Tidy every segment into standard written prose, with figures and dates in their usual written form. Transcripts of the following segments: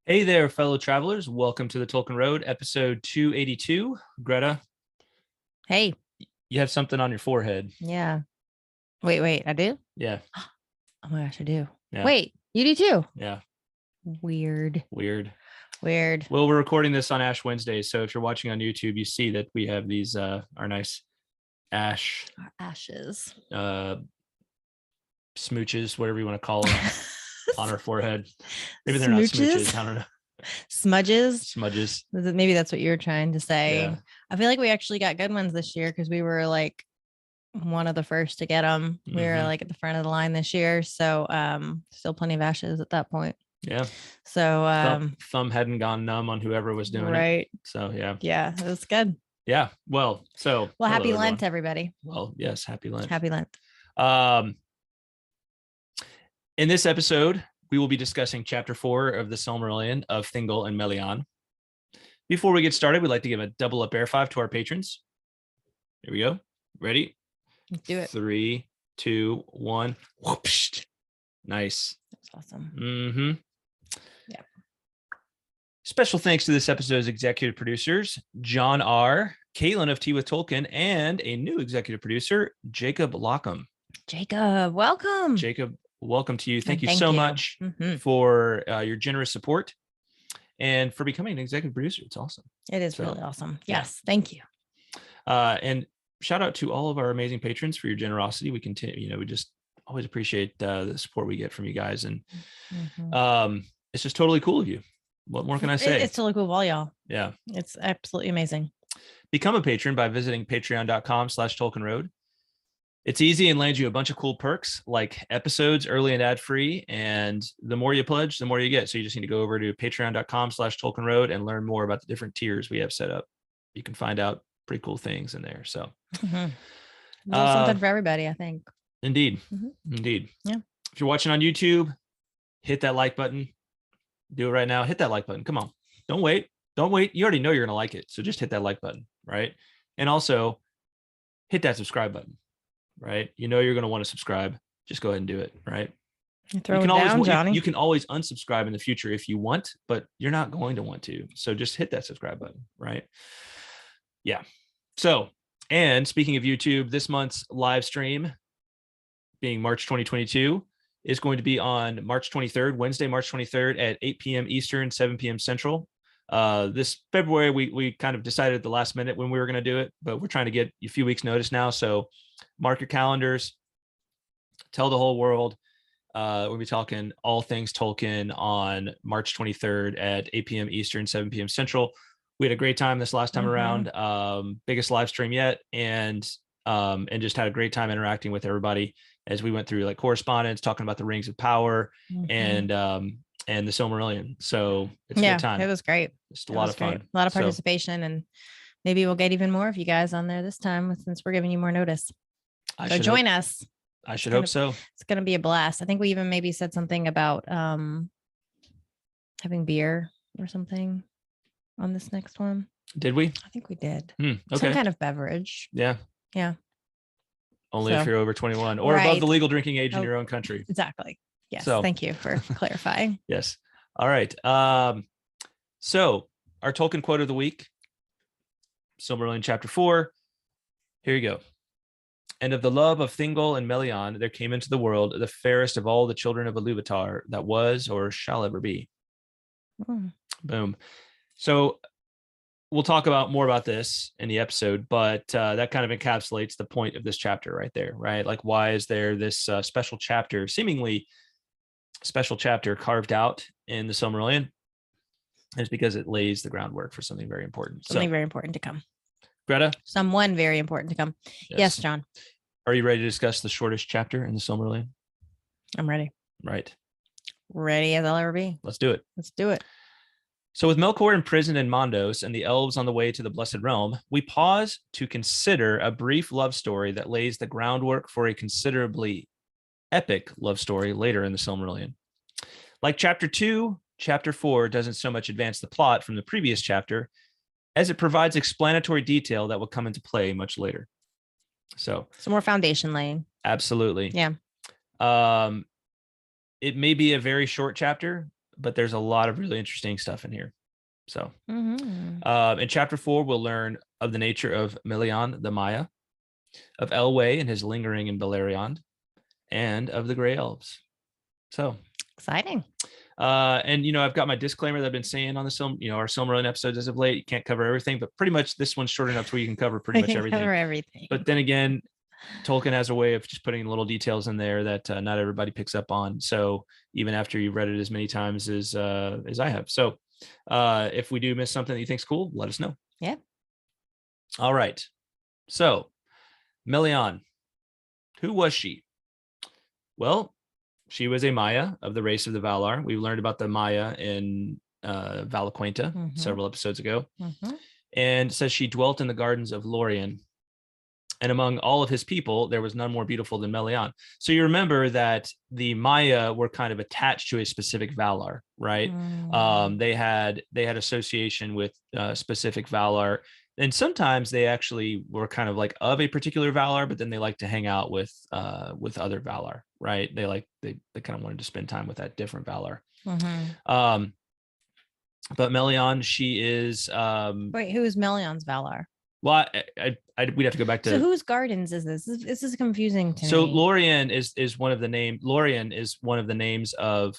Hey there, fellow travelers. Welcome to the Tolkien Road, episode 282. Greta, Hey, you have something on your forehead. yeah. Wait, I do? Yeah. Oh my gosh, I do. Yeah. Wait, you do too? Yeah. Weird. Well, we're recording this on Ash Wednesday, so if you're watching on YouTube, you see that we have these our nice ash Our ashes. Smooches, whatever you want to call them, on our forehead. Maybe they're not smooches. I don't know. Smudges. Maybe that's what you're trying to say. Yeah. I feel like we actually got good ones this year because we were like one of the first to get them. We were like at the front of the line this year. So still plenty of ashes at that point. Yeah. So thumb hadn't gone numb on whoever was doing it. So yeah. Yeah, it was good. Yeah. Well, happy Lent, everybody. Well, yes, happy Lent. Happy Lent. In this episode, we will be discussing chapter 4 of the Silmarillion of Thingol and Melian. Before we get started, we'd like to give a double up air five to our patrons. Here we go. Ready? Let's do it. 3, 2, 1. Whoopsh. Nice. That's awesome. Mm-hmm. Yeah. Special thanks to this episode's executive producers, John R., Kaitlyn of Tea with Tolkien, and a new executive producer, Jacob Lockham. Jacob, welcome. Jacob, welcome to you. Thank you so much for your generous support and for becoming an executive producer. It's awesome. It is really awesome. Yes. Thank you. And shout out to all of our amazing patrons for your generosity. We continue, we just always appreciate the support we get from you guys. And it's just totally cool of you. What more can I say? It's totally cool of all y'all. Yeah. It's absolutely amazing. Become a patron by visiting patreon.com/TolkienRoad. It's easy and lands you a bunch of cool perks like episodes early and ad-free. And the more you pledge, the more you get. So you just need to go over to patreon.com/TolkienRoad and learn more about the different tiers we have set up. You can find out pretty cool things in there. So something for everybody, I think. Indeed. Indeed. Yeah. If you're watching on YouTube, hit that like button. Do it right now. Hit that like button. Come on. Don't wait. You already know you're going to like it. So just hit that like button. Right. And also hit that subscribe button. Right. You know, you're going to want to subscribe. Just go ahead and do it. Right. You can always unsubscribe in the future if you want, but you're not going to want to. So just hit that subscribe button. Right. Yeah. So, and speaking of YouTube, this month's live stream being March 2022 is going to be on March 23rd, Wednesday, March 23rd at 8 p.m. Eastern, 7 p.m. Central. This February, we kind of decided at the last minute when we were going to do it, but we're trying to get a few weeks notice now. So mark your calendars, tell the whole world. We'll be talking all things Tolkien on March 23rd at 8 p.m. Eastern, 7 p.m. Central. We had a great time this last time around. Biggest live stream yet. And just had a great time interacting with everybody as we went through like correspondence, talking about the Rings of Power and the Silmarillion. So it's a good time. It was great. Just a lot of fun. A lot of participation, and maybe we'll get even more of you guys on there this time since we're giving you more notice. So join us. I should hope so. It's going to be a blast. I think we even maybe said something about having beer or something on this next one. Did we? I think we did. Okay. Some kind of beverage. Yeah. Yeah. Only if you're over 21 or above the legal drinking age in your own country. Exactly. Yes. So, thank you for clarifying. Yes. All right. So our Tolkien quote of the week, Silmarillion chapter 4. Here you go. And of the love of Thingol and Melian, there came into the world the fairest of all the children of Ilúvatar that was or shall ever be. Boom. So we'll talk more about this in the episode, but that kind of encapsulates the point of this chapter right there, right? Like, why is there this special chapter, seemingly special chapter carved out in the Silmarillion? It's because it lays the groundwork for something very important. Something very important to come. Greta? Someone very important to come. Yes, John. Are you ready to discuss the shortest chapter in the Silmarillion? I'm ready. Right. Ready as I'll ever be. Let's do it. Let's do it. So with Melkor imprisoned in Mandos and the elves on the way to the Blessed Realm, we pause to consider a brief love story that lays the groundwork for a considerably epic love story later in the Silmarillion. Like chapter 2, chapter 4 doesn't so much advance the plot from the previous chapter as it provides explanatory detail that will come into play much later. So more foundation laying. Absolutely. Yeah. It may be a very short chapter, but there's a lot of really interesting stuff in here. So Mm-hmm. in chapter 4, we'll learn of the nature of Melian the Maia, of Elwë and his lingering in Beleriand, and of the Grey-Elves. So Exciting. And I've got my disclaimer that I've been saying on the our Silmarillion episodes as of late. You can't cover everything, but pretty much this one's short enough where you can cover pretty much everything. Cover everything. But then again, Tolkien has a way of just putting little details in there that not everybody picks up on. So even after you've read it as many times as I have. So if we do miss something that you think's cool, let us know. Yeah. All right. So Melian, who was she? Well, she was a Maia of the race of the Valar. We learned about the Maia in Valaquenta several episodes ago. And says she dwelt in the gardens of Lorien. And among all of his people, there was none more beautiful than Melian. So you remember that the Maia were kind of attached to a specific Valar, right? They had association with specific Valar. And sometimes they actually were kind of like of a particular Valar, but then they like to hang out with other Valar, right? They kind of wanted to spend time with that different Valar. But Melian, she is. Wait, who is Melian's Valar? Well, we'd have to go back to. So whose gardens is this? This is confusing to me. So Lorien is one of the name. Lorien is one of the names of.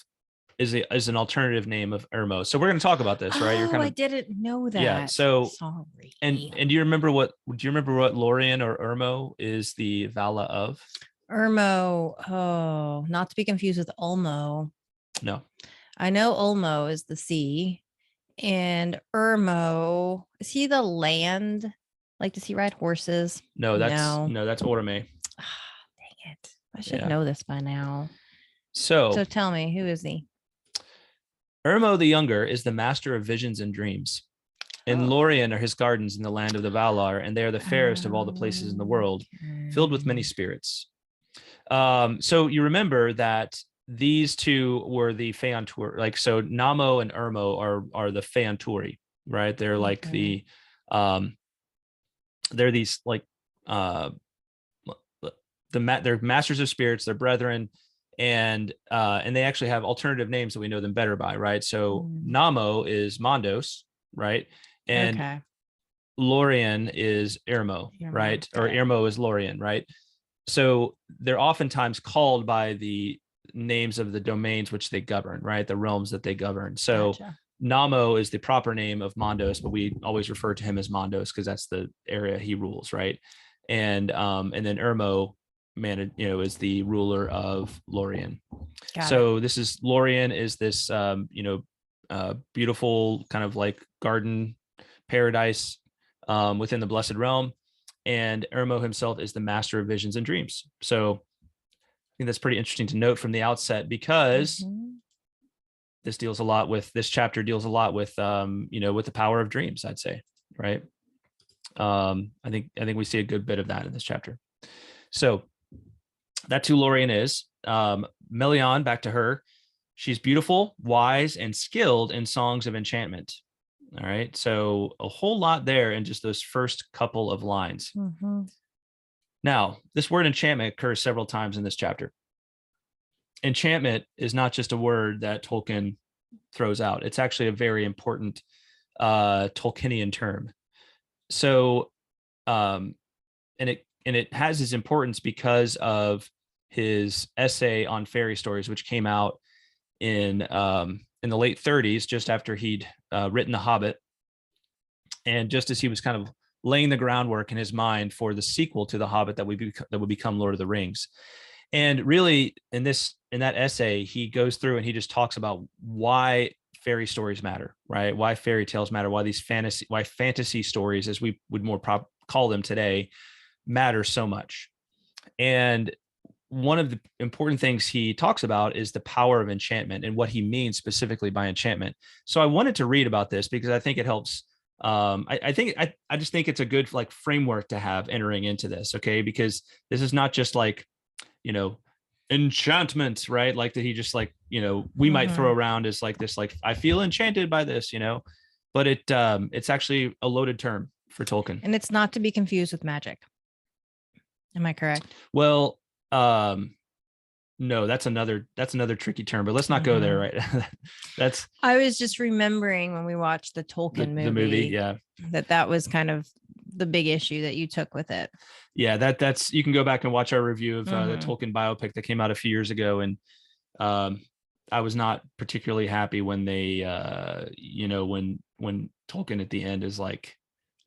Is an alternative name of Irmo. So we're going to talk about this, right? I didn't know that. Yeah. So sorry. And do you remember what Lorien or Irmo is the Vala of? Irmo. Oh, not to be confused with Ulmo. No. I know Ulmo is the sea, and Irmo, is he the land? Like, does he ride horses? No, that's Orome. Dang it! I should know this by now. So tell me, who is he? Irmo the Younger is the master of visions and dreams. And Lorien are his gardens in the land of the Valar, and they are the fairest of all the places in the world, filled with many spirits. So you remember that these two were the Feantur, like, so Namo and Irmo are the Feanturi, right? They're like they're these like they're masters of spirits, they're brethren, and they actually have alternative names that we know them better by, right? So Namo is Mandos, right? And Lorien is Irmo, right? Or Irmo is Lorien, right? So they're oftentimes called by the names of the domains which they govern, right? The realms that they govern. So Namo is the proper name of Mandos, but we always refer to him as Mandos because that's the area he rules, right? And then Irmo, is the ruler of Lorien. So this is Lorien is this beautiful kind of like garden paradise within the blessed realm, and Irmo himself is the master of visions and dreams. So I think that's pretty interesting to note from the outset, because this chapter deals a lot with with the power of dreams, I'd say, right? I think we see a good bit of that in this chapter. So that's who Lorien is. Melian, back to her. She's beautiful, wise, and skilled in songs of enchantment. All right. So a whole lot there in just those first couple of lines. Now, this word enchantment occurs several times in this chapter. Enchantment is not just a word that Tolkien throws out. It's actually a very important Tolkienian term. So, and it has its importance because of his essay on fairy stories, which came out in the late 30s, just after he'd written The Hobbit, and just as he was kind of laying the groundwork in his mind for the sequel to The Hobbit that would become Lord of the Rings. And really, in that essay, he goes through and he just talks about why fairy stories matter, right? Why fairy tales matter, why fantasy stories, as we would more call them today, matter so much. And one of the important things he talks about is the power of enchantment and what he means specifically by enchantment. So I wanted to read about this because I think it helps. I just think it's a good like framework to have entering into this. Okay. Because this is not just like, enchantment, right? Like that he just like, we might throw around as like this, like, I feel enchanted by this, but it's actually a loaded term for Tolkien. And it's not to be confused with magic. Am I correct? Well, No, that's another tricky term, but let's not go there, right? That's I was just remembering when we watched the Tolkien movie, the movie, yeah. that was kind of the big issue that you took with it. Yeah, that's you can go back and watch our review of the Tolkien biopic that came out a few years ago, and I was not particularly happy when they when Tolkien at the end is like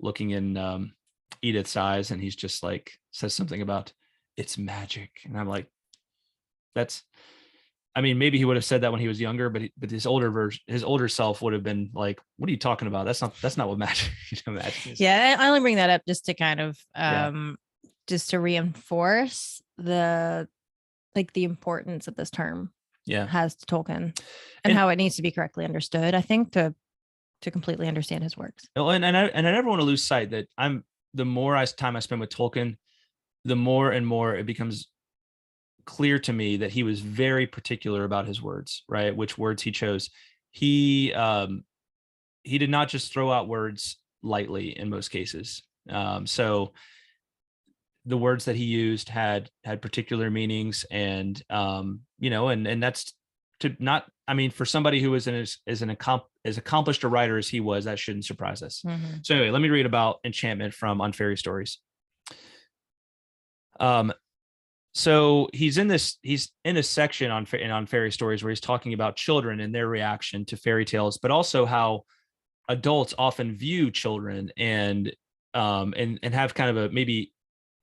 looking in Edith's eyes, and he's just like says something about it's magic, and I'm like, that's, I mean, maybe he would have said that when he was younger, but his older self would have been like, what are you talking about? That's not what magic, magic is. Yeah, I only bring that up just to kind of just to reinforce the importance of this term has to Tolkien and how it needs to be correctly understood, I think, to completely understand his works. And I never want to lose sight that the more time I spend with Tolkien, the more and more it becomes clear to me that he was very particular about his words, right? Which words he chose. He did not just throw out words lightly in most cases. So the words that he used had particular meanings, and and that's to not, I mean, for somebody who was as accomplished a writer as he was, that shouldn't surprise us. So anyway, let me read about enchantment from On Fairy Stories. So he's in a section on Fairy Stories where he's talking about children and their reaction to fairy tales, but also how adults often view children and have kind of maybe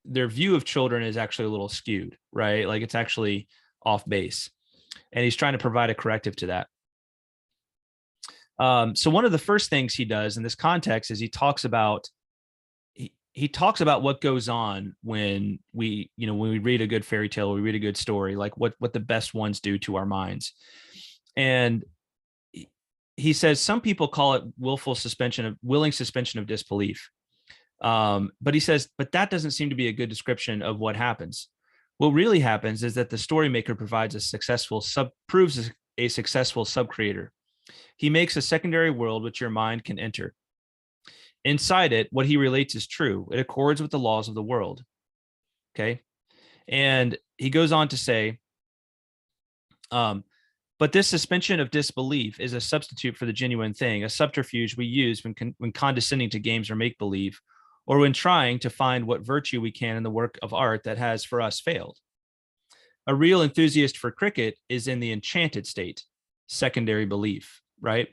their view of children is actually a little skewed, right? Like it's actually off base, and he's trying to provide a corrective to that. So one of the first things he does in this context is he talks about what goes on when we read a good fairy tale, we read a good story, like what the best ones do to our minds. And he says some people call it willing suspension of disbelief. But he says, but that doesn't seem to be a good description of what happens. What really happens is that the story maker provides proves a successful sub-creator. He makes a secondary world which your mind can enter. Inside it, what he relates is true. It accords with the laws of the world. Okay. And he goes on to say, but this suspension of disbelief is a substitute for the genuine thing, a subterfuge we use when condescending to games or make-believe, or when trying to find what virtue we can in the work of art that has for us failed. A real enthusiast for cricket is in the enchanted state, secondary belief, right?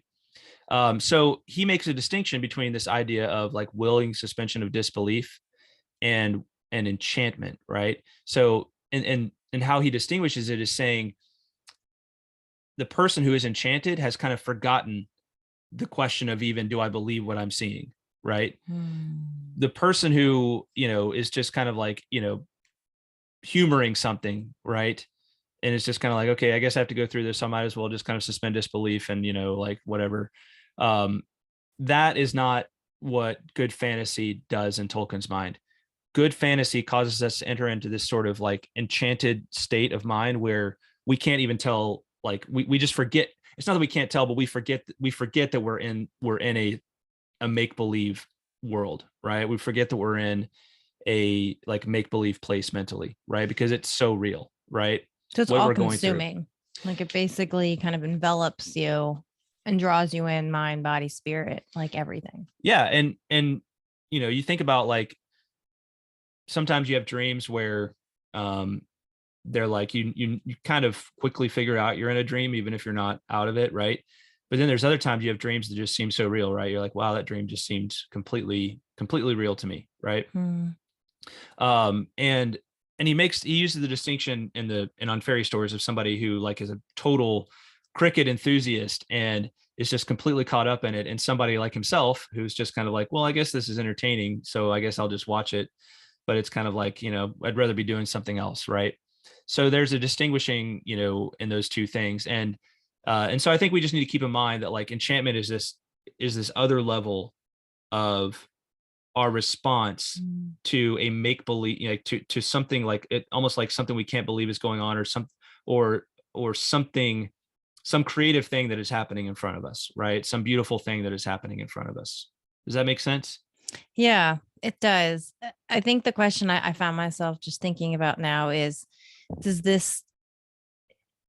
So he makes a distinction between this idea of like willing suspension of disbelief and enchantment, right? So and how he distinguishes it is saying the person who is enchanted has kind of forgotten the question of even, do I believe what I'm seeing, right? The person who, is just kind of like, humoring something, right? And it's just kind of like, okay, I guess I have to go through this, so I might as well just kind of suspend disbelief and, like whatever. That is not what good fantasy does in Tolkien's mind. Good fantasy causes us to enter into this sort of like enchanted state of mind where we can't even tell, like we just forget. It's not that we can't tell, but we forget that we're in a make-believe world, right? We forget that we're in a like make-believe place mentally, right? Because it's so real, right? So it's all consuming. Like it basically kind of envelops you and draws you in, mind, body, spirit, like everything. Yeah. And you think about like sometimes you have dreams where they're like you kind of quickly figure out you're in a dream, even if you're not out of it, right? But then there's other times you have dreams that just seem so real, right? You're like, wow, that dream just seemed completely real to me, right? And he uses the distinction in On Fairy Stories of somebody who like is a total cricket enthusiast and is just completely caught up in it, and somebody like himself who's just kind of like, well, I guess this is entertaining, so I guess I'll just watch it. But it's kind of like, I'd rather be doing something else, right? So there's a distinguishing, in those two things. And so I think we just need to keep in mind that like enchantment is this other level of our response to a make believe, to something like it, almost like something we can't believe is going on, or something, some creative thing that is happening in front of us, right? Some beautiful thing that is happening in front of us. Does that make sense? Yeah, it does. I think the question I found myself just thinking about now is, does this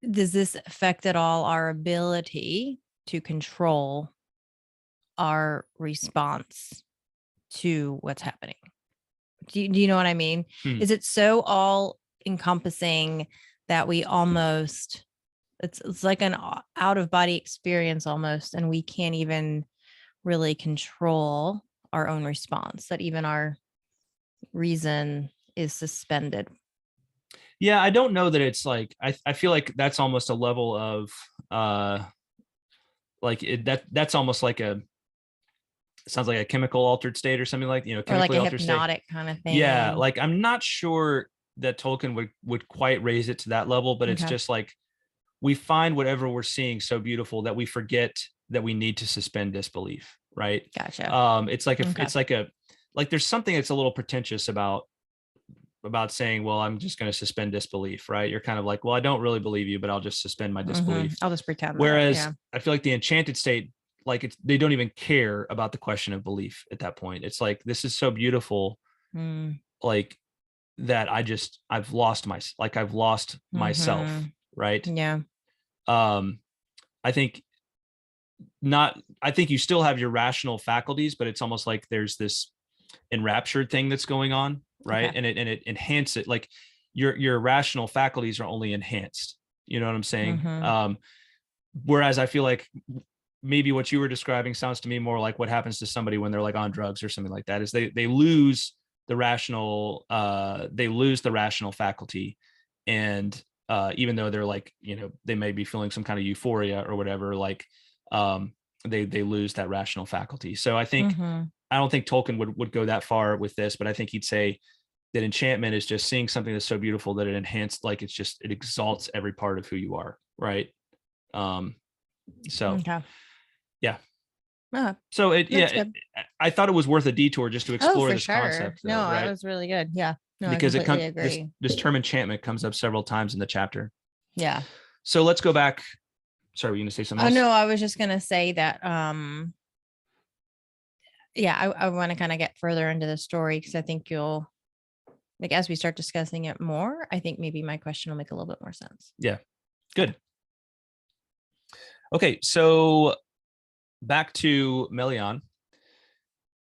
does this affect at all our ability to control our response to what's happening? Do you know what I mean? Is it so all encompassing that we almost, it's like an out of body experience almost, and we can't even really control our own response, that even our reason is suspended? Yeah, I don't know that it's like, I feel like that's almost a level of that's almost like sounds like a chemical altered state or something, like, or like chemically a altered state. hypnotic kind of thing. Yeah, like I'm not sure that Tolkien would quite raise it to that level, but it's just like we find whatever we're seeing so beautiful that we forget that we need to suspend disbelief, right? Gotcha. It's like it's like there's something that's a little pretentious about saying, well, I'm just going to suspend disbelief, right? You're kind of like, well, I don't really believe you, but I'll just suspend my disbelief. I'll just pretend. Whereas I feel like the enchanted state, like they don't even care about the question of belief at that point. It's like, this is so beautiful, like that I've lost myself, right? Yeah. I think you still have your rational faculties, but it's almost like there's this enraptured thing that's going on, right? And it enhances it. Like your rational faculties are only enhanced. You know what I'm saying? Whereas I feel like maybe what you were describing sounds to me more like what happens to somebody when they're like on drugs or something like that, is they lose the rational faculty. And even though they're like, they may be feeling some kind of euphoria or whatever, like they lose that rational faculty. So I think, I don't think Tolkien would go that far with this, but I think he'd say that enchantment is just seeing something that's so beautiful that it enhanced, like it exalts every part of who you are, right? So yeah. So I thought it was worth a detour just to explore this concept. Though, no, right? It was really good. Yeah. No, because this term enchantment comes up several times in the chapter. Yeah. So let's go back. Sorry, were you gonna say something else? No, I was just gonna say that I want to kind of get further into the story, because I think you'll, like, as we start discussing it more, I think maybe my question will make a little bit more sense. Yeah. Good. Okay, so back to Melian.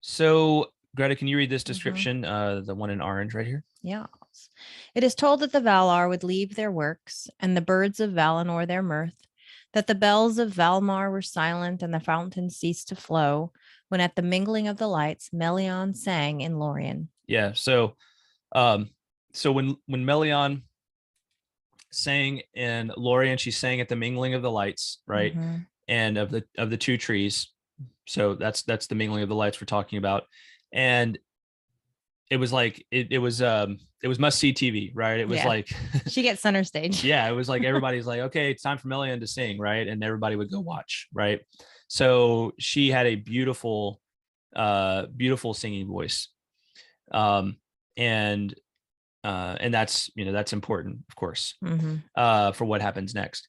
So Greta, can you read this description? The one in orange right here. Yeah. It is told that the Valar would leave their works, and the birds of Valinor their mirth, that the bells of Valmar were silent and the fountains ceased to flow, when at the mingling of the lights, Melian sang in Lorien. Yeah. So when Melian sang in Lorien, she sang at the mingling of the lights, right? And of the two trees. So that's the mingling of the lights we're talking about. And it was like it was must see TV, right? It was like she gets center stage. Yeah, it was like everybody's like, okay, it's time for Melian to sing, right? And everybody would go watch, right? So she had a beautiful singing voice, and that's that's important, of course, for what happens next.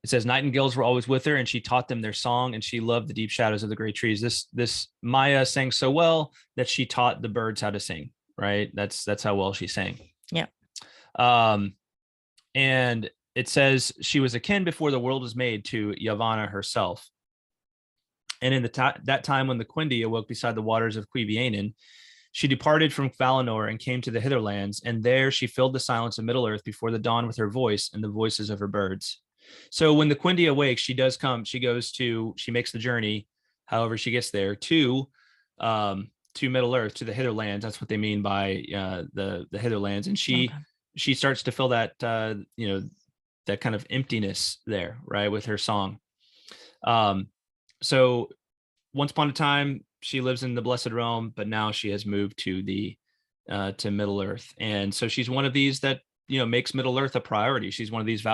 It says nightingales were always with her, and she taught them their song, and she loved the deep shadows of the great trees. This Maia sang so well that she taught the birds how to sing, right? That's how well she sang. Yeah. And it says she was akin before the world was made to Yavanna herself. And in that time when the Quindi awoke beside the waters of Cuivianen, she departed from Valinor and came to the Hitherlands, and there she filled the silence of Middle-earth before the dawn with her voice and the voices of her birds. So when the Quindi awakes, she makes the journey, however she gets there, to Middle-earth, to the Hitherlands. That's what they mean by the Hitherlands. And she starts to fill that that kind of emptiness there, right, with her song. So once upon a time, she lives in the Blessed Realm, but now she has moved to Middle-earth. And so she's one of these that makes Middle-earth a priority. She's one of these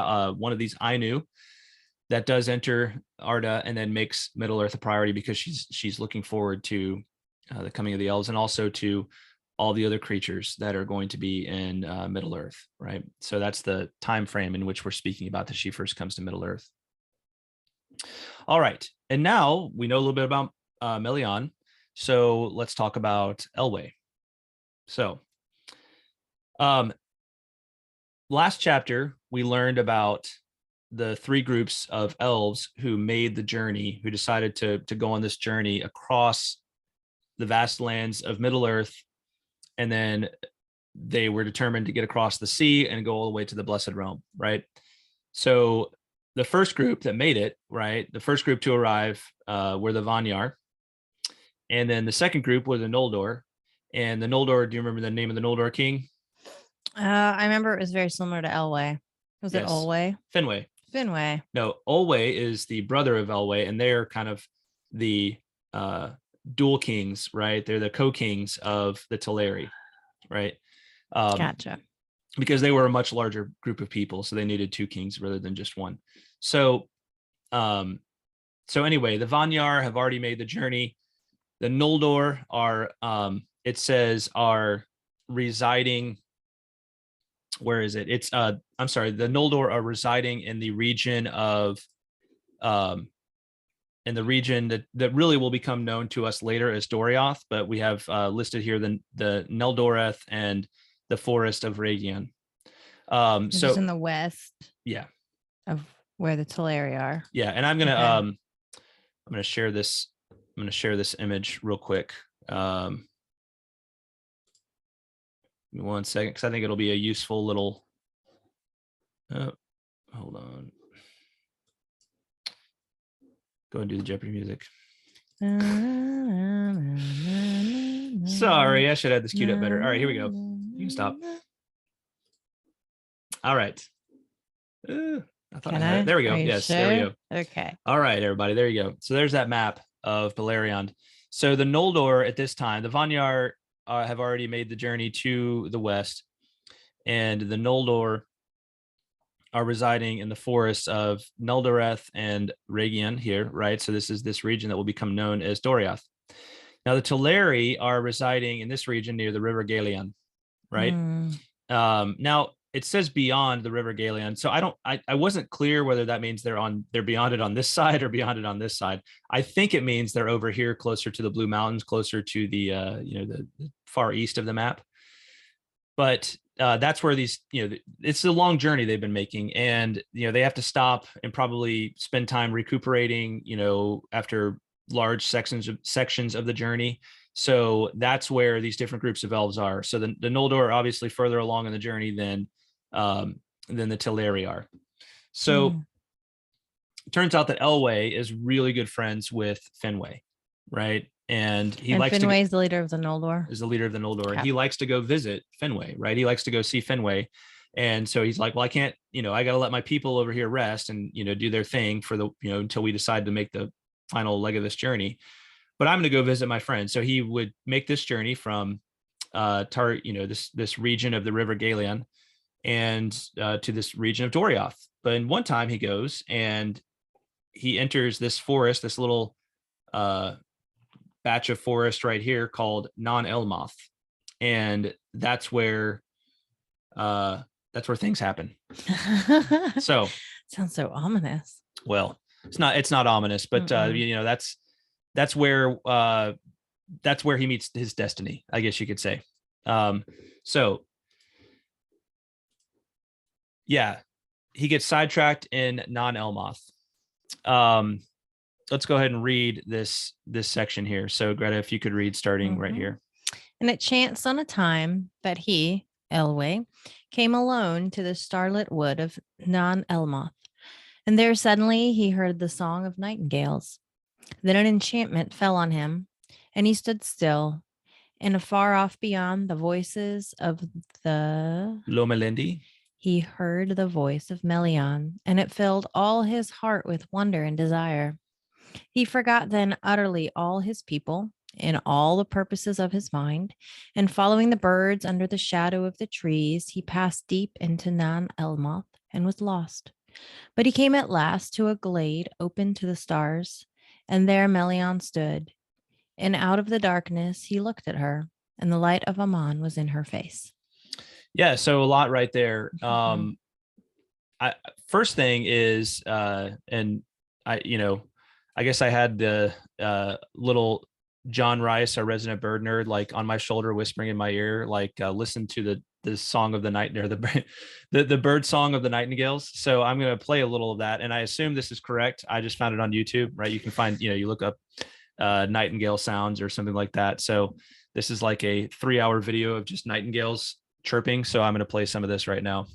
Ainu that does enter Arda and then makes Middle-earth a priority, because she's looking forward to the coming of the elves, and also to all the other creatures that are going to be in Middle-earth, right? So that's the time frame in which we're speaking about, that she first comes to Middle-earth. All right, and now we know a little bit about Melian, so let's talk about Elwë. So last chapter we learned about the three groups of elves who made the journey, who decided to go on this journey across the vast lands of Middle Earth, and then they were determined to get across the sea and go all the way to the Blessed Realm, right? So the first group that made it, right, the first group to arrive were the Vanyar, and then the second group was the Noldor. And the Noldor, do you remember the name of the Noldor king? I remember it was very similar to Elwë. Was it Olwë? Finwë. Finwë. No, Olwë is the brother of Elwë, and they're kind of the dual kings, right? They're the co-kings of the Teleri, right? Gotcha. Because they were a much larger group of people, so they needed two kings rather than just one. So, anyway, the Vanyar have already made the journey. The Noldor are, it says, are residing. Where is it? It's I'm sorry, the Noldor are residing in the region of in the region that really will become known to us later as Doriath, but we have listed here the Neldoreth and the forest of Rhaegion. So in the west, of where the Teleri are. Yeah, and I'm gonna share this. I'm gonna share this image real quick. Give me 1 second, because I think it'll be a useful little. Hold on. Go and do the Jeopardy music. Sorry, I should have this queued up better. All right, here we go. You can stop. All right. I thought I had it. There we go. Yes, sure? There we go. Okay. All right, everybody. There you go. So there's that map of Beleriand. So the Noldor at this time, the Vanyar have already made the journey to the west, and the Noldor are residing in the forests of Neldoreth and Rhaegion here, right? So this is this region that will become known as Doriath. Now the Teleri are residing in this region near the river Galeon, right? Now it says beyond the river Galeon, so I wasn't clear whether that means they're beyond it on this side or beyond it on this side. I think it means they're over here, closer to the Blue Mountains, closer to the the far east of the map. But that's where these, it's a long journey they've been making, and they have to stop and probably spend time recuperating, after large sections of the journey. So that's where these different groups of elves are. So the Noldor are obviously further along in the journey than the Teleri are. So it turns out that Elwë is really good friends with Finwë, right? And Finwë is the leader of the Noldor. Is the leader of the Noldor, okay. And he likes to go visit Finwë, right? He likes to go see Finwë, and so he's like, well, I can't, I got to let my people over here rest and do their thing for the until we decide to make the final leg of this journey. But I'm going to go visit my friend. So he would make this journey from this region of the river Galeon and to this region of Doriath. But in one time he goes and he enters this forest, this little batch of forest right here called Non-Elmoth, and that's where things happen. So sounds so ominous. Well, it's not ominous, but that's where he meets his destiny, I guess you could say. So yeah, he gets sidetracked in Non-Elmoth. Let's go ahead and read this section here. So Greta, if you could read starting right here. And it chanced on a time that he, Elwë, came alone to the starlit wood of Non-Elmoth. And there suddenly he heard the song of nightingales. Then an enchantment fell on him, and he stood still. And afar off beyond the voices of the Lomelendi, he heard the voice of Melian, and it filled all his heart with wonder and desire. He forgot then utterly all his people and all the purposes of his mind, and following the birds under the shadow of the trees, he passed deep into Non-Elmoth and was lost. But he came at last to a glade open to the stars, and there Melian stood. And out of the darkness he looked at her, and the light of Aman was in her face. Yeah, so a lot right there. First thing is, and I guess I had the little John Rice, our resident bird nerd, like on my shoulder, whispering in my ear, like listen to the song of the night, or the bird song of the nightingales. So I'm going to play a little of that, and I assume this is correct. I just found it on YouTube, right? You can find, you look up nightingale sounds or something like that. So this is like a 3-hour video of just nightingales chirping. So I'm going to play some of this right now.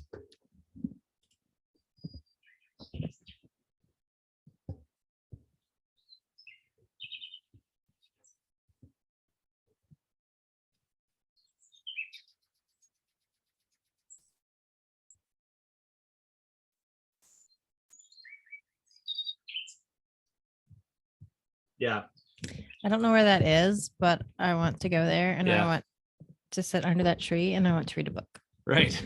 Yeah. I don't know where that is, but I want to go there, and I want to sit under that tree, and I want to read a book. Right.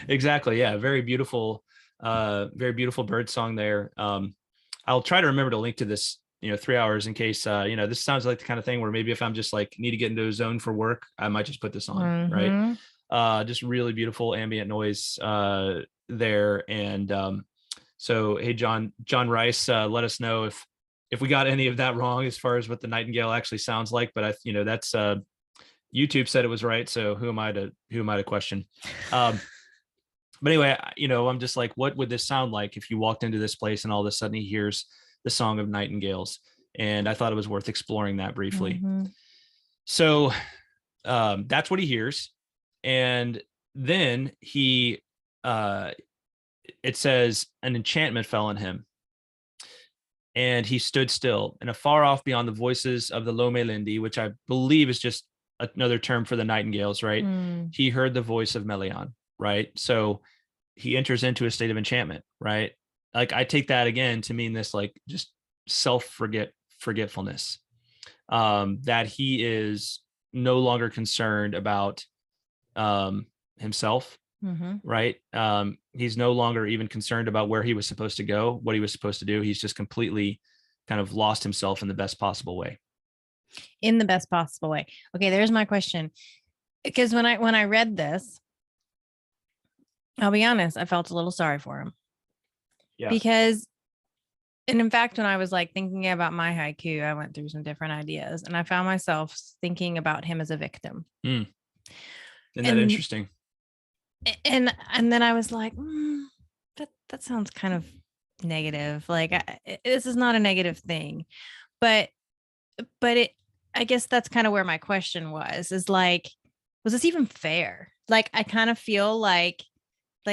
Exactly. Yeah. Very beautiful bird song there. I'll try to remember to link to this, 3 hours, in case, this sounds like the kind of thing where maybe if I'm just like need to get into a zone for work, I might just put this on. Right. Just really beautiful ambient noise there. And so, hey, John Rice, let us know if we got any of that wrong as far as what the nightingale actually sounds like. But that's YouTube said it was right. So who am I to question? But anyway, I'm just like, what would this sound like if you walked into this place and all of a sudden he hears the song of nightingales? And I thought it was worth exploring that briefly. So that's what he hears. And then it says an enchantment fell on him. And he stood still, and afar off beyond the voices of the Lomelindi, which I believe is just another term for the nightingales, right? He heard the voice of Melian, right? So he enters into a state of enchantment, right? Like I take that again to mean this, like just forgetfulness, that he is no longer concerned about himself. Right. He's no longer even concerned about where he was supposed to go, what he was supposed to do. He's just completely kind of lost himself in the best possible way. In the best possible way. Okay, there's my question. Because when I read this, I'll be honest, I felt a little sorry for him. Yeah. Because, and in fact, when I was like thinking about my haiku, I went through some different ideas, and I found myself thinking about him as a victim. Isn't that interesting? And then I was like, that sounds kind of negative. Like this is not a negative thing, but I guess that's kind of where my question was like, was this even fair? Like, I kind of feel like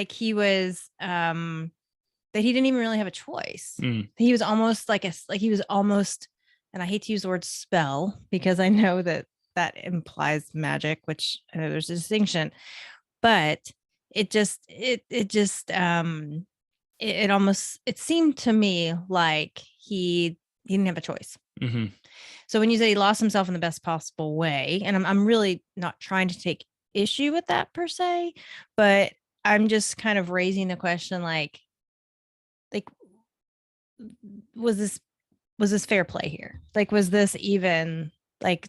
he was, that he didn't even really have a choice. He was almost and I hate to use the word spell because I know that implies magic, which I know there's a distinction, but it seemed to me like he didn't have a choice. So when you say he lost himself in the best possible way, and I'm really not trying to take issue with that per se, but I'm just kind of raising the question, like was this fair play here? Like, was this even like,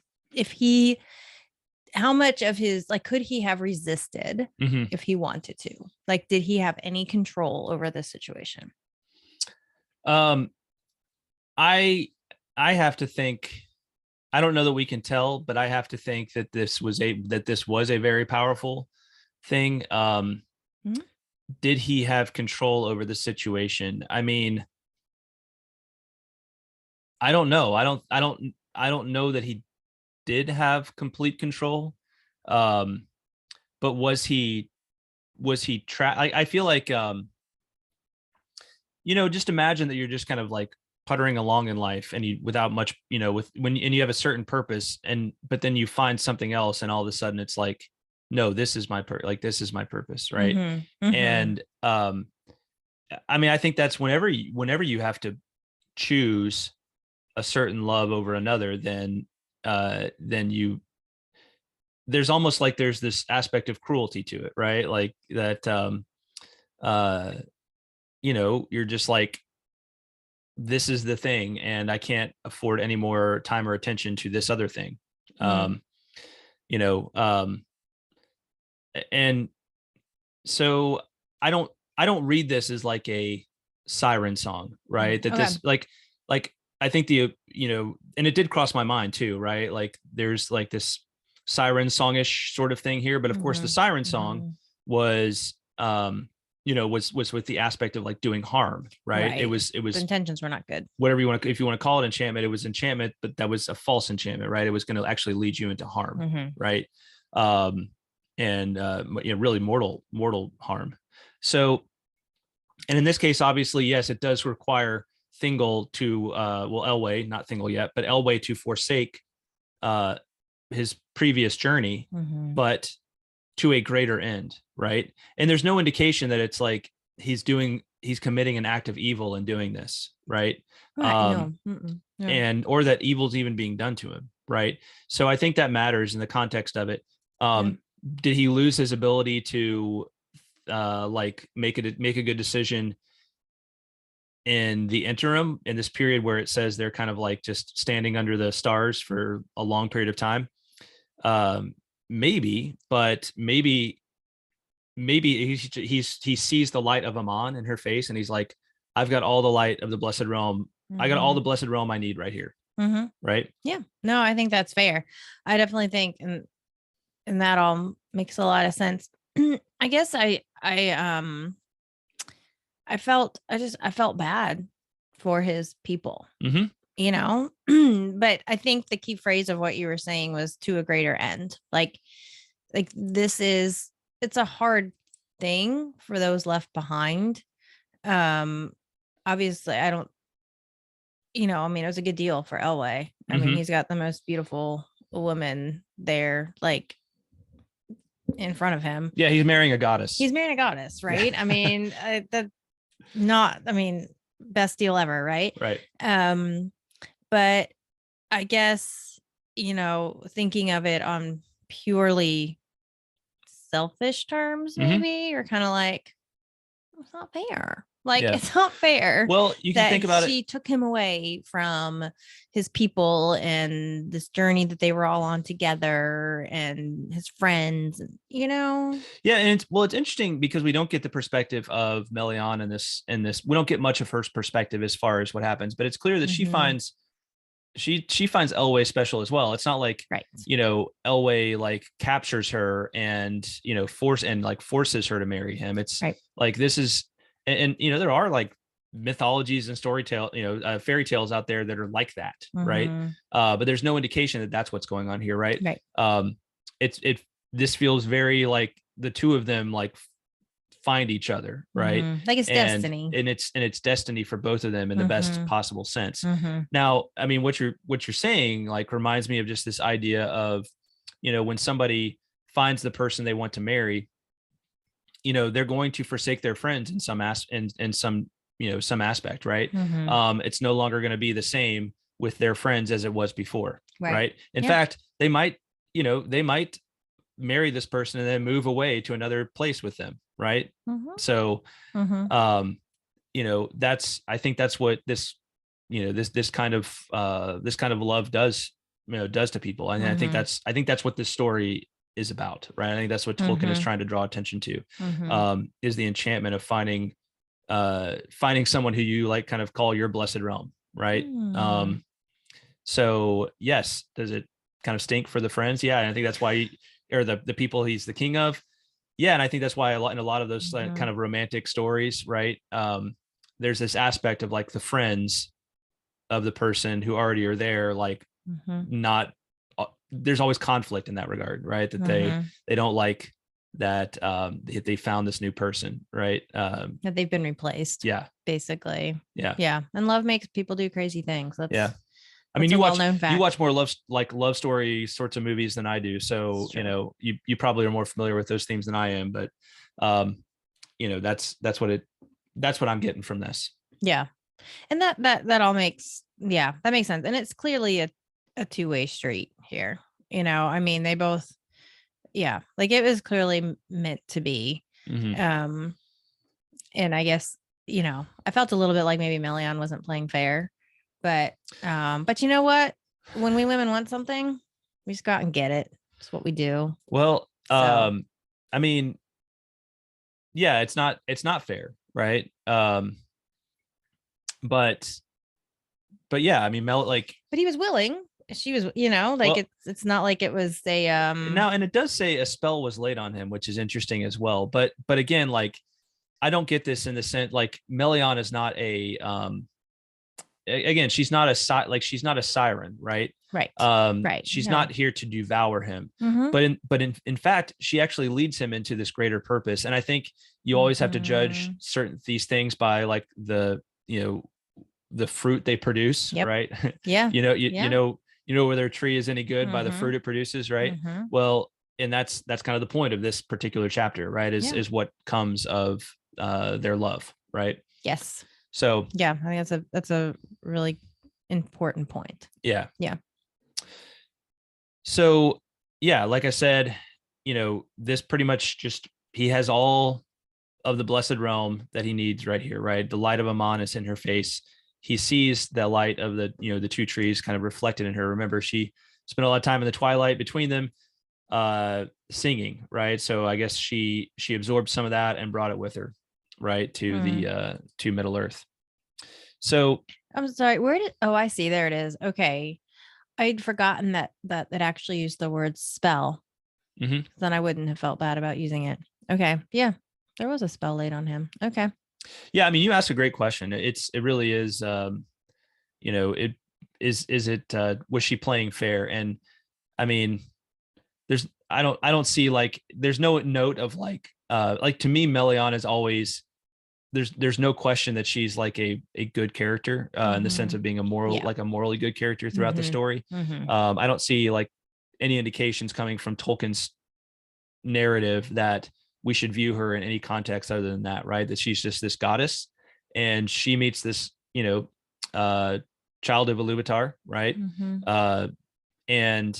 how much of his, like, could he have resisted if he wanted to? Like, did he have any control over this situation? I have to think, I don't know that we can tell, but I have to think that this was a very powerful thing. Did he have control over the situation? I mean, I don't know. I don't know that he did have complete control. But was he I feel like, just imagine that you're just kind of like puttering along in life, and you, without much, and you have a certain purpose, but then you find something else, and all of a sudden it's like, no, this is my this is my purpose. Right. And, I mean, I think that's whenever you have to choose a certain love over another, then there's almost like there's this aspect of cruelty to it, right? Like that, you're just like, this is the thing, and I can't afford any more time or attention to this other thing. And so I don't read this as like a siren song, right? That this like I think and it did cross my mind too, right? Like there's like this siren songish sort of thing here, but of course the siren song was was with the aspect of like doing harm, right? It was the intentions were not good. Whatever you want to, if you want to call it enchantment, it was enchantment, but that was a false enchantment, right? It was going to actually lead you into harm, right? And really mortal harm. So, and in this case, obviously, yes, it does require Thingol to Elwë, not Thingol yet, but Elwë to forsake his previous journey, but to a greater end, right? And there's no indication that it's like he's committing an act of evil in doing this, right? No. And or that evil's even being done to him, right? So I think that matters in the context of it. Did he lose his ability to make a good decision in the interim, in this period where it says they're kind of like just standing under the stars for a long period of time? Maybe, but maybe he sees the light of Aman in her face, and he's like, I've got all the light of the blessed realm. I got all the blessed realm I need right here. Right? Yeah. No, I think that's fair. I definitely think, and that all makes a lot of sense. I guess I felt bad for his people. But I think the key phrase of what you were saying was to a greater end. Like it's a hard thing for those left behind. Obviously I don't, it was a good deal for Elwë. I mean, he's got the most beautiful woman there, like in front of him. Yeah. He's marrying a goddess. Right? I mean, best deal ever. Right. Right. But I guess, thinking of it on purely selfish terms, maybe, or kind of like, it's not fair. Like, it's not fair. Well, you can think about it. She took him away from his people and this journey that they were all on together and his friends, Yeah. And it's interesting because we don't get the perspective of Melian in this. We don't get much of her perspective as far as what happens, but it's clear that she finds Elwë special as well. It's not like, Elwë like captures her and, forces her to marry him. It's like, this is, and there are like mythologies and fairy tales out there that are like that. Right. But there's no indication that that's what's going on here. Right. This feels very like the two of them like find each other, right? Like it's destiny, and it's destiny for both of them in the best possible sense. Now, I mean, what you're saying like reminds me of just this idea of, when somebody finds the person they want to marry, they're going to forsake their friends in some some aspect, right? It's no longer going to be the same with their friends as it was before, right? In fact, they might marry this person and then move away to another place with them, right? So I think that's what this this kind of love does to people. And I think that's what this story is about, right? I think that's what Tolkien is trying to draw attention to, is the enchantment of finding someone who you like kind of call your blessed realm, right? So yes, does it kind of stink for the friends? Yeah. And I think that's why, or the people he's the king of. Yeah. And I think that's why in a lot of those kind of romantic stories, right? There's this aspect of like the friends of the person who already are there, like not, there's always conflict in that regard, right? That they don't like that they found this new person, right? That they've been replaced. Yeah. Basically. Yeah. Yeah. And love makes people do crazy things. I mean, you watch more love story sorts of movies than I do. So, you probably are more familiar with those themes than I am, but that's what I'm getting from this. Yeah. And that all makes, that makes sense. And it's clearly a two-way street here. I mean, they both, like it was clearly meant to be. And I guess, I felt a little bit like maybe Melian wasn't playing fair, but you know what? When we women want something, we just go out and get it. It's what we do. Well, I mean, yeah, it's not fair, right? But yeah, I mean, but he was willing. she was, like it's not like it was a now, and it does say a spell was laid on him, which is interesting as well. But again, like I don't get this in the sense like Melian is not a again, she's not a siren, right? Right. Right. She's not here to devour him. Mm-hmm. But in fact, she actually leads him into this greater purpose. And I think you always have to judge these things by like the fruit they produce, right? Yeah. You know whether a tree is any good by the fruit it produces, right? Well, and that's kind of the point of this particular chapter, right? Is what comes of their love, right? Yes. So yeah, I think that's a really important point. Yeah. Yeah. So yeah, like I said, this pretty much just he has all of the blessed realm that he needs right here, right? The light of Aman is in her face. He sees the light of the two trees kind of reflected in her. Remember, she spent a lot of time in the twilight between them, singing, right? So I guess she absorbed some of that and brought it with her, right, to the to Middle Earth. So I'm sorry, I see, there it is. Okay, I'd forgotten that it actually used the word spell. Then I wouldn't have felt bad about using it. Okay, yeah, there was a spell laid on him. Okay. Yeah, I mean, you asked a great question. It really is. It is it was she playing fair? And I mean, I don't see like there's no note of like to me, Melian is always there's no question that she's like a good character in the sense of being a morally good character throughout the story. I don't see like any indications coming from Tolkien's narrative that we should view her in any context other than that, right? That she's just this goddess and she meets this, child of Ilúvatar, right? And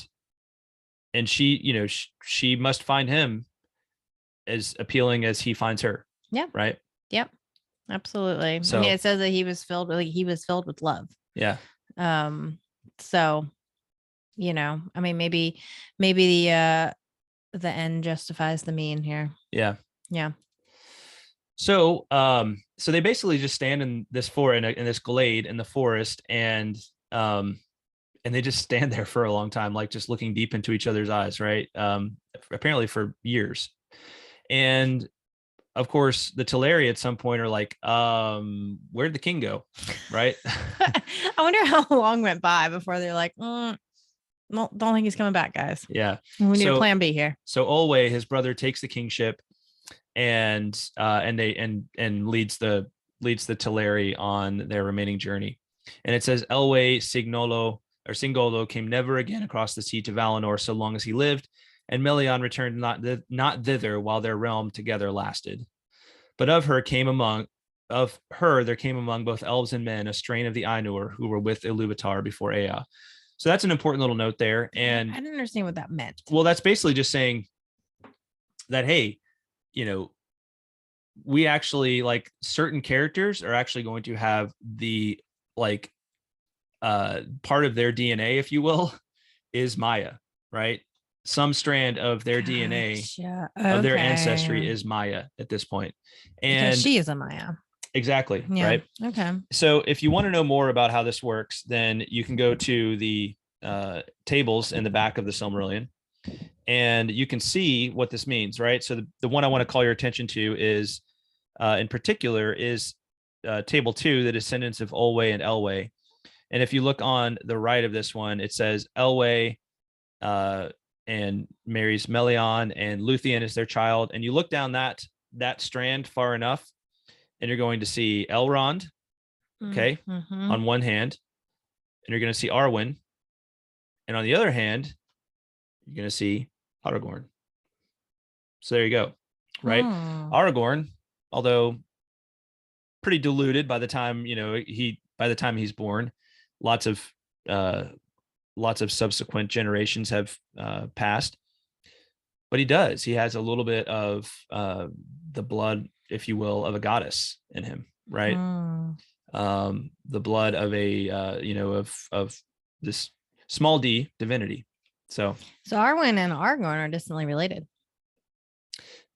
she, she must find him as appealing as he finds her. Yeah. Right. Yep. Absolutely. So, I mean, it says that he was filled with love. Yeah. So, I mean, maybe the end justifies the mean here. Yeah. Yeah. So, so they basically just stand in this in this glade in the forest, and they just stand there for a long time, like just looking deep into each other's eyes, right? Apparently for years. And of course, the Teleri at some point are like, where'd the king go? Right. I wonder how long went by before they're like, no, don't think he's coming back, guys. Yeah. We need a plan B here. So Elwë, his brother, takes the kingship and leads the Teleri on their remaining journey. And it says Elwë Singolo came never again across the sea to Valinor so long as he lived, and Melian returned not thither while their realm together lasted. But of her there came among both elves and men a strain of the Ainur who were with Ilúvatar before Ea. So that's an important little note there. And I didn't understand what that meant. Well, that's basically just saying that, hey, we actually like certain characters are actually going to have the like part of their DNA, if you will, is Maia, right? Some strand of their DNA of their ancestry is Maia at this point. And because she is a Maia. Exactly. Yeah. Right. Okay. So if you want to know more about how this works, then you can go to the tables in the back of the Silmarillion, and you can see what this means, right? So the one I want to call your attention to is, in particular, is table 2, the descendants of Elwë and Elwë. And if you look on the right of this one, it says Elwë and marries Melian, and Luthien is their child. And you look down that strand far enough, and you're going to see Elrond, okay, on one hand, and you're going to see Arwen, and on the other hand, you're going to see Aragorn. So there you go, right? Aragorn, although pretty diluted by the time he's born, lots of subsequent generations have passed, but he has a little bit of the blood, if you will, of a goddess in him, right? The blood of a of this small d divinity. So Arwen and Aragorn are distantly related.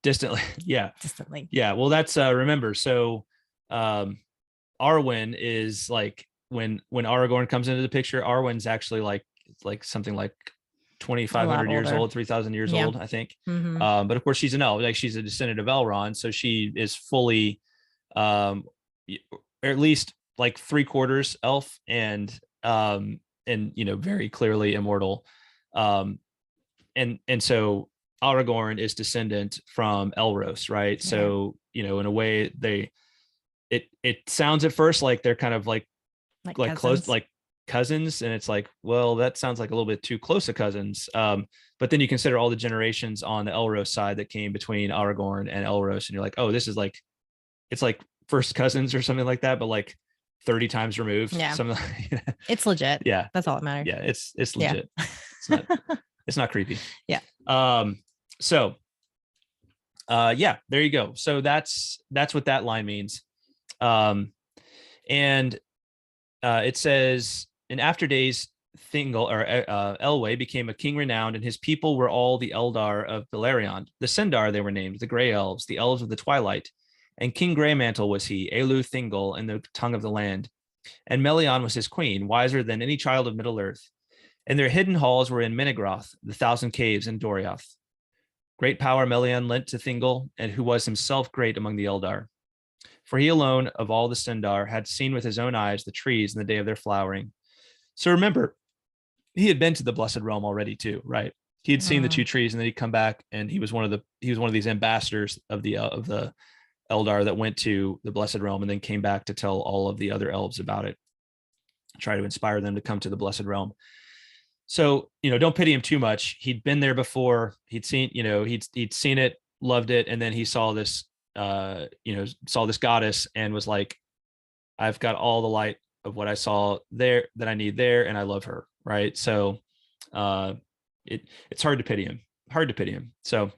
Distantly. Yeah. Well, that's remember. So Arwen is like when Aragorn comes into the picture, Arwen's actually like like something like 2,500 years old, 3,000 years old, I think. But of course she's an elf, like she's a descendant of Elrond, so she is fully or at least like 3/4 elf, and very clearly immortal. And so Aragorn is descendant from Elros, right? Yeah. So in a way it sounds at first like they're kind of like close, like cousins, and it's like, well, that sounds like a little bit too close to cousins. But then you consider all the generations on the Elros side that came between Aragorn and Elros, and you're like, oh, this is like, it's like first cousins or something like that, but like 30 times removed. Yeah, something like that. It's legit. Yeah, that's all that matters. Yeah, it's legit. Yeah. It's not creepy. Yeah. So yeah, there you go. So that's what that line means. And it says, in after days, Thingol or Elwë became a king renowned, and his people were all the Eldar of Beleriand. The Sindar they were named, the Grey-Elves, the elves of the twilight. And King Greymantle was he, Elwë Thingol, in the tongue of the land. And Melian was his queen, wiser than any child of Middle-earth. And their hidden halls were in Menegroth, the thousand caves in Doriath. Great power Melian lent to Thingol, and who was himself great among the Eldar. For he alone of all the Sindar had seen with his own eyes the trees in the day of their flowering. So remember, he had been to the Blessed Realm already too, right? He had seen the two trees, and then he'd come back, and he was one of these ambassadors of the Eldar that went to the Blessed Realm and then came back to tell all of the other elves about it, try to inspire them to come to the Blessed Realm. So, don't pity him too much. He'd been there before. He'd seen, he'd seen it, loved it. And then he saw this, saw this goddess and was like, I've got all the light of what I saw there that I need there. And I love her. Right. So it's hard to pity him. So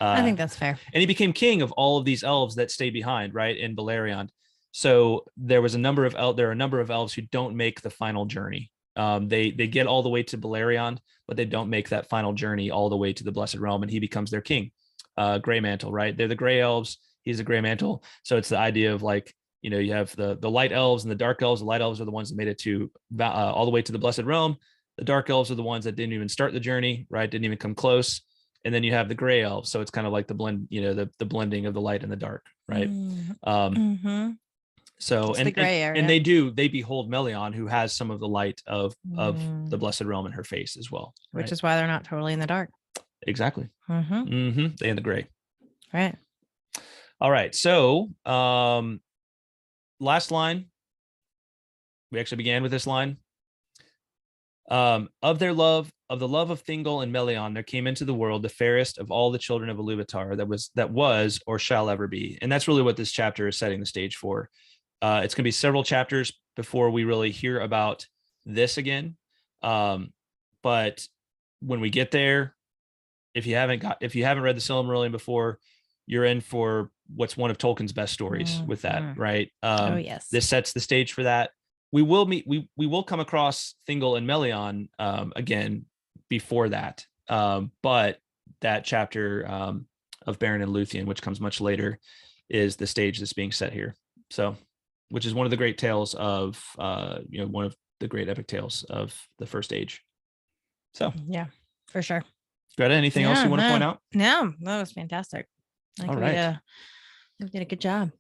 I think that's fair. And he became king of all of these elves that stay behind, right, in Beleriand. So there are a number of elves who don't make the final journey. They get all the way to Beleriand, but they don't make that final journey all the way to the Blessed Realm, and he becomes their king. Greymantle, right? They're the Grey-Elves. He's a Greymantle. So it's the idea of like, you have the light elves and the dark elves. The light elves are the ones that made it to all the way to the Blessed Realm. The dark elves are the ones that didn't even start the journey, right? Didn't even come close. And then you have the Grey-Elves. So it's kind of like the blend, the blending of the light and the dark, right? So and they behold Melian, who has some of the light of the Blessed Realm in her face as well, right? Which is why they're not totally in the dark. Exactly. They in the gray. Right. All right. So last line. We actually began with this line. Of the love of Thingol and Melian, there came into the world the fairest of all the children of Ilúvatar that was or shall ever be. And that's really what this chapter is setting the stage for. It's going to be several chapters before we really hear about this again. But when we get there, if you haven't read the Silmarillion before, you're in for what's one of Tolkien's best stories with that, right? Oh yes. This sets the stage for that. We will come across Thingol and Melian again before that. But that chapter of Beren and Luthien, which comes much later, is the stage that's being set here. So, which is one of the great tales of one of the great epic tales of the First Age. So yeah, for sure. Greta, anything else you want to point out? No, that was fantastic. All right. We did a good job.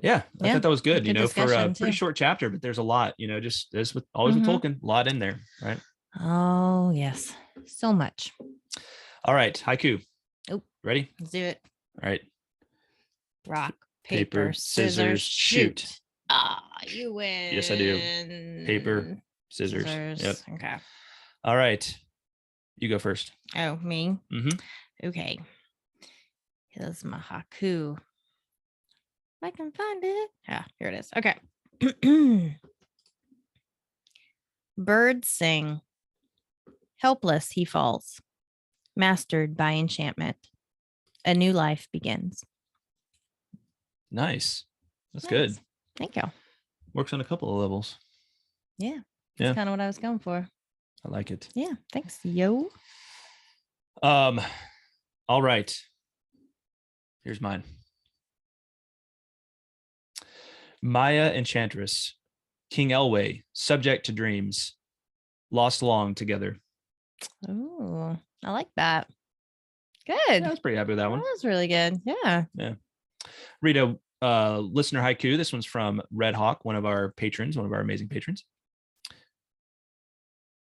Yeah, I thought that was good, for a pretty short chapter, but there's a lot, just as with always with Tolkien, a lot in there, right? Oh, yes. So much. All right, haiku. Oh, ready? Let's do it. All right. Rock, paper, scissors, shoot. You win. Yes, I do. Paper, scissors. Yep. Okay. All right. You go first. Oh, me? Mm-hmm. Okay. Here's my haiku. I can find it. Yeah, here it is. Okay. Birds sing. Helpless he falls. Mastered by enchantment. A new life begins. Nice. That's good. Thank you. Works on a couple of levels. Yeah. That's kind of what I was going for. I like it. Yeah. Thanks, yo. All right. Here's mine. Maia Enchantress, King Elwë, subject to dreams, lost long together. Oh, I like that. Good. Yeah, I was pretty happy with that one. That was really good. Yeah. Yeah. Read a listener haiku. This one's from Redhawk, one of our patrons, one of our amazing patrons.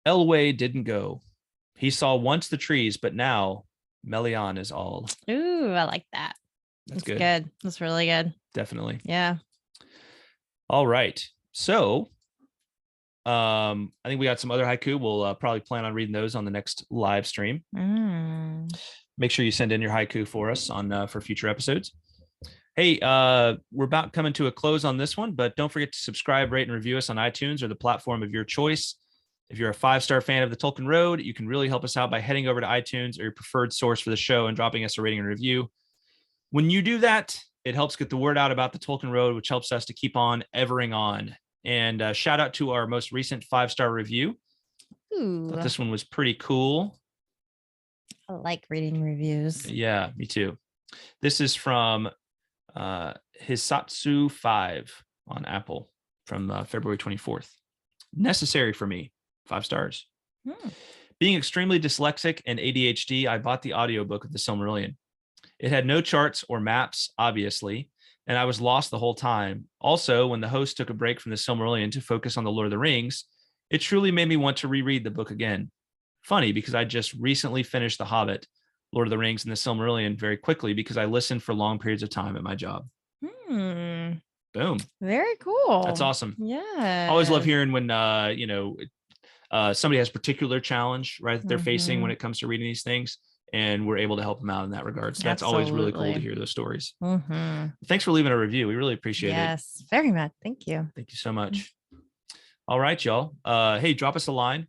Elwë didn't go. He saw once the trees, but now Melian is all. Ooh, I like that. That's good. That's really good. Definitely. Yeah. All right. So I think we got some other haiku. We'll probably plan on reading those on the next live stream. Make sure you send in your haiku for us on for future episodes. Hey, we're about coming to a close on this one, but don't forget to subscribe, rate, and review us on iTunes or the platform of your choice. If you're a 5-star fan of the Tolkien Road, you can really help us out by heading over to iTunes or your preferred source for the show and dropping us a rating and review. When you do that, it helps get the word out about the Tolkien Road, which helps us to keep on evering on. And shout out to our most recent 5-star review. Thought this one was pretty cool. I like reading reviews. Yeah, me too. This is from Hisatsu5 on Apple from February 24th. Necessary for me. 5 stars. Being extremely dyslexic and ADHD, I bought the audiobook of the Silmarillion. It had no charts or maps, obviously, and I was lost the whole time. Also, when the host took a break from the Silmarillion to focus on the Lord of the Rings, it truly made me want to reread the book again. Funny, because I just recently finished The Hobbit, Lord of the Rings, and the Silmarillion very quickly because I listened for long periods of time at my job. Boom. Very cool. That's awesome. Yeah. I always love hearing when, somebody has particular challenge, right, that they're facing when it comes to reading these things, and we're able to help them out in that regard. So that's always really cool to hear those stories. Thanks for leaving a review. We really appreciate it. Yes, very much. Thank you. Thank you so much. All right, y'all. Hey, drop us a line.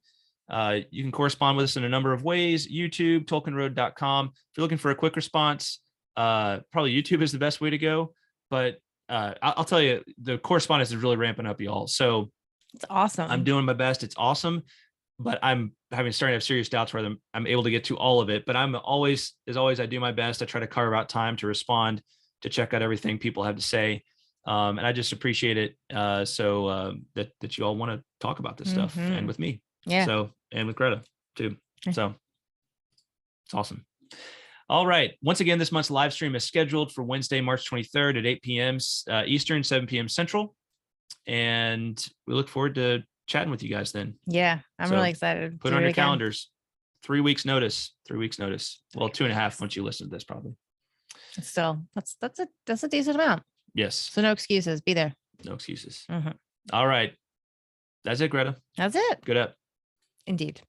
You can correspond with us in a number of ways. YouTube, tolkienroad.com. If you're looking for a quick response, probably YouTube is the best way to go. But I'll tell you, the correspondence is really ramping up, y'all. So it's awesome. I'm doing my best. It's awesome. But I'm starting to have serious doubts whether I'm able to get to all of it. But I'm always, I do my best. I try to carve out time to respond, to check out everything people have to say. And I just appreciate it. That you all want to talk about this stuff, and with me. Yeah. So, and with Greta too. So it's awesome. All right. Once again, this month's live stream is scheduled for Wednesday, March 23rd at 8 p.m. Eastern, 7 p.m. Central. And we look forward to chatting with you guys then. Yeah. I'm really excited. Put it on your calendars. 3 weeks notice. 3 weeks notice. Well, 2.5 once you listen to this, probably. Still, that's a decent amount. Yes. So no excuses. Be there. No excuses. All right. That's it, Greta. That's it. Good up. Indeed.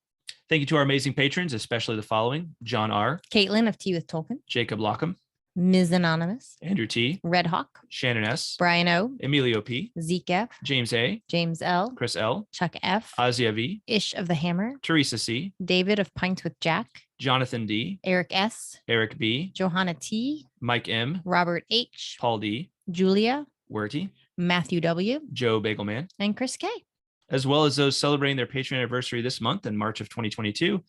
Thank you to our amazing patrons, especially the following: John R., Kaitlyn of Tea with Tolkien, Jacob Lockham, Ms. Anonymous, Andrew T., Redhawk, Shannon S., Brian O., Emilio P., Zeke F., James A., James L., Chris L., Chuck F., Azia V., Ish of the Hammer, Teresa C., David of Pints with Jack, Jonathan D., Eric S., Eric B., Johanna T., Mike M., Robert H., Paul D., Julia, Werty, Matthew W., Joe Bagelman, and Chris K. As well as those celebrating their Patreon anniversary this month in March of 2022,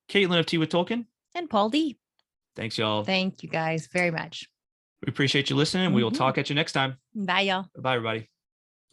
Kaitlyn of Tea with Tolkien, and Paul D. Thanks, y'all. Thank you guys very much. We appreciate you listening. We will talk at you next time. Bye, y'all. Bye, everybody.